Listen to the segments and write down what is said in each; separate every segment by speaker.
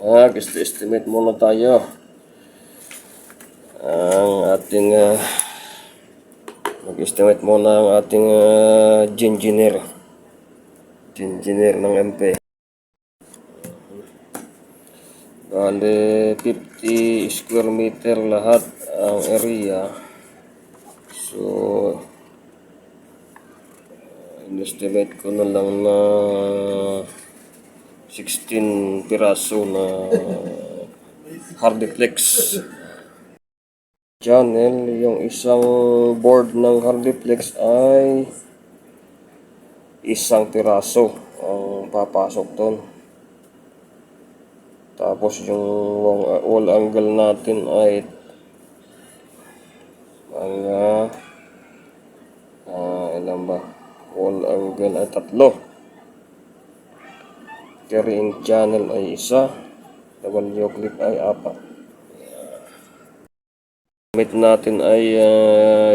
Speaker 1: Gusto estimate muna tayo ang ating mag-estimate muna ang ating engineer ng MP. Bale 50 square meter lahat ang area. So in-estimate ko na lang na 16 piraso na Hardiplex channel. Yung isang board ng Hardiplex ay isang piraso ang papasok doon. Tapos yung wall angle natin ay mga ilan ba? Wall angle ay 3. Carrying channel ay 1. W clip ay 4. Gamit natin ay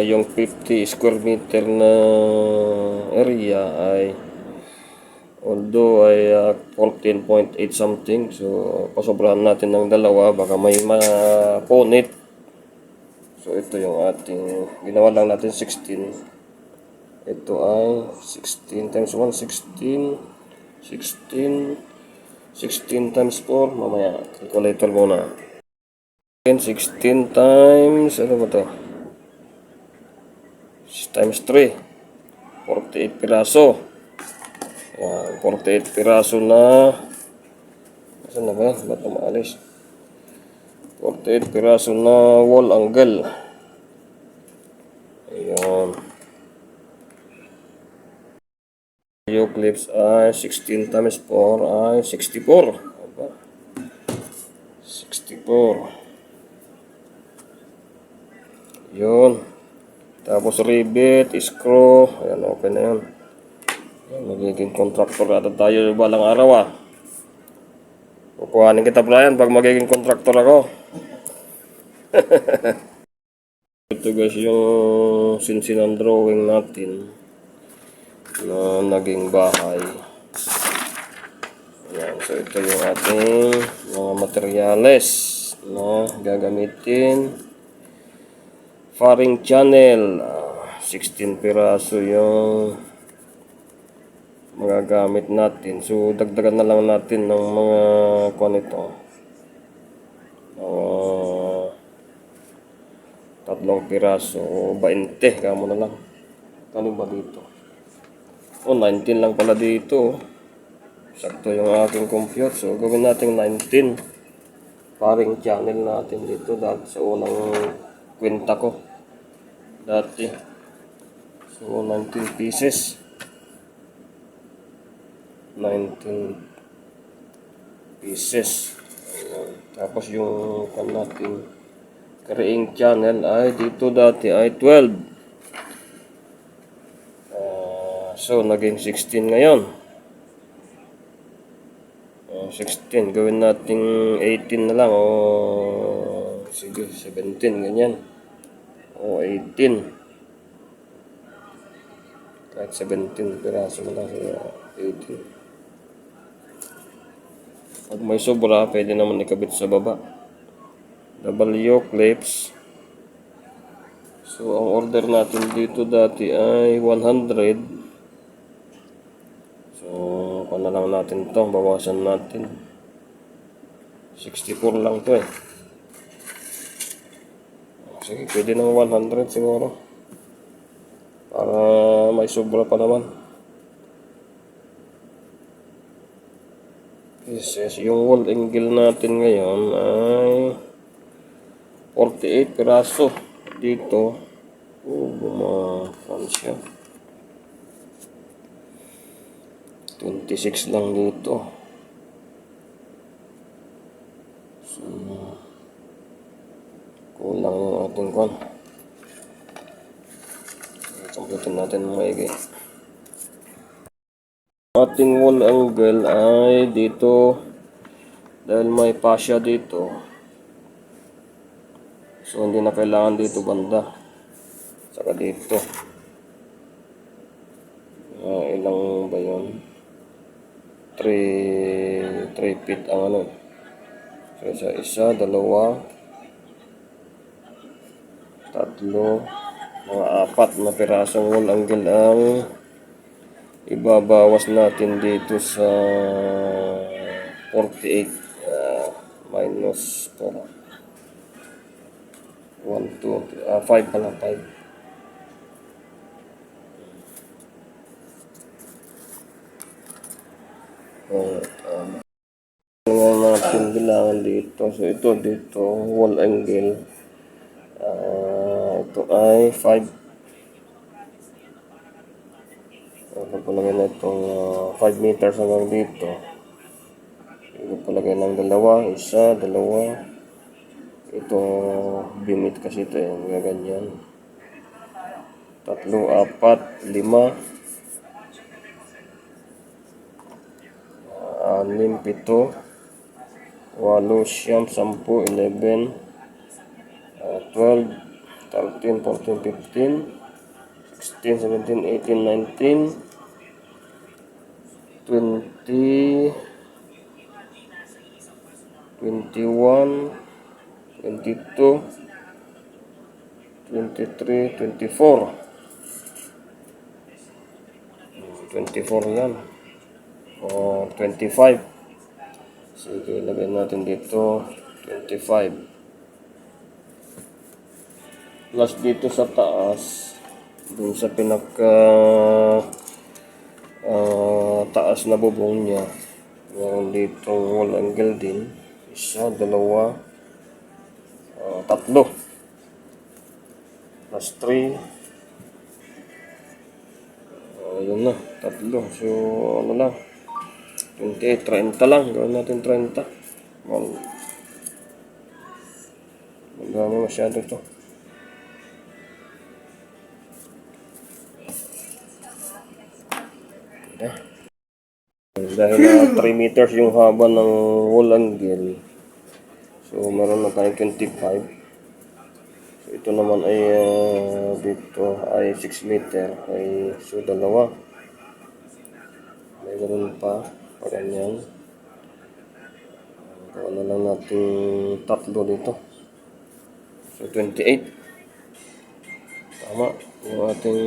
Speaker 1: yung 50 square meter na area ay although ay 14.8 something. So pasobrahan natin ng 2, baka may mapunit. So ito yung ating ginawa lang natin 16. Ito ay 16 times 1 16 times 4, mamaya calculator muna. 16 times ano ba to? Times 3, 48 piraso. Yan, 48 piraso na. Saan na ba? Ba't na maalis? 48 piraso na wall angle. Ayan. Yung clips ay 16 times 4 ay 64. 64. Yun. Tapos rivet, screw. Ayan, okay na yun. Magiging contractor ata tayo balang araw Kukuhanin kita, Brian, pag magiging contractor ako. Ito guys yung sinsinan drawing natin na naging bahay. Ayan, so ito yung ating mga materyales na gagamitin. Firing channel, 16 piraso yung magagamit natin. So dagdagan na lang natin ng mga nito. 3 piraso o 20 kamo na lang. Ano ba dito? 19 lang pala dito. Sakto yung aking compute. So gawin natin 19 firing channel natin dito dahil sa unang kwenta ko dati. So 19 pieces. 19 pieces. Ayan. Tapos yung natin carrying channel ay dito dati ay 12. So naging 16 ngayon. 16 gawin natin 18 na lang o sige 17 ganyan o 18 kahit 17 piraso na lang sa 18. Pag may sobra pwede naman ikabit sa baba. W clips. So ang order natin dito dati ay 100. So na lang natin to, bawasan natin 64 lang to Sige, pwede ng 100 siguro para may sobra pa naman. Yes, yung wall angle natin ngayon ay 48 piraso dito. Bumakan siya 26 lang dito. So kulang yung ating kon. Kompletin natin maigi. Ating wall angle ay dito dahil may fascia dito. So hindi na kailangan dito banda. Saka dito. Ilang ba yun? 3 feet ang So, isa, dalawa, tatlo, mga apat na pirasong wall angle ang ibabawas natin dito sa 48 minus 1, 2, 5 pala, 5. Nga natin bilangan dito. So, ito dito, wall angle. Ito ay 5. Ito palagay na itong 5 meters hanggang dito. Ito palagay ng dalawa, isa, dalawa. Ito, bimit kasi ito gaganyan. Tatlo, apat, lima, anim, pito, walo, siyam, 10, 11, 12, 13, 14, 15, 16, 17, 18, 19, 20, 21, 22, 23, 24. 24 yan. O 25. Sige, lagyan natin dito 25. Plus dito sa taas, dun sa pinaka taas na bubong niya, meron dito wall angle din. Isa, dalawa, tatlo. Plus 3. Yun na, tatlo. So, ano lang, 28, 30 lang. Gawin natin 30. Magdami masyado to. Dahil na 3 meters yung haba ng wall angle, so meron na tayong 25. So ito naman ay dito ay 6 meter, ay so dalawa, may ganoon pa ganyan. Gawa na lang natin tatlo dito, so 28. Tama yung ating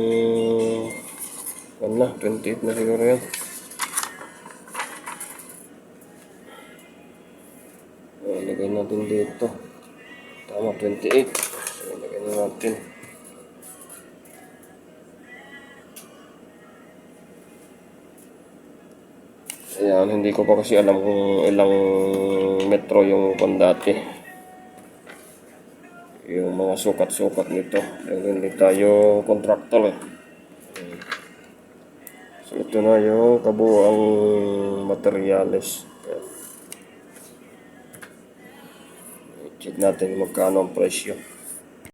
Speaker 1: 28 na siguro yan. Lagay natin dito. Tama, 28. So, lagay na natin. Ayan, hindi ko pa kasi alam kung ilang metro yung dati. Yung mga sukat-sukat nito. Hindi tayo contractor eh. So, ito na yung kabuang materyales. Check natin magkano ang presyo.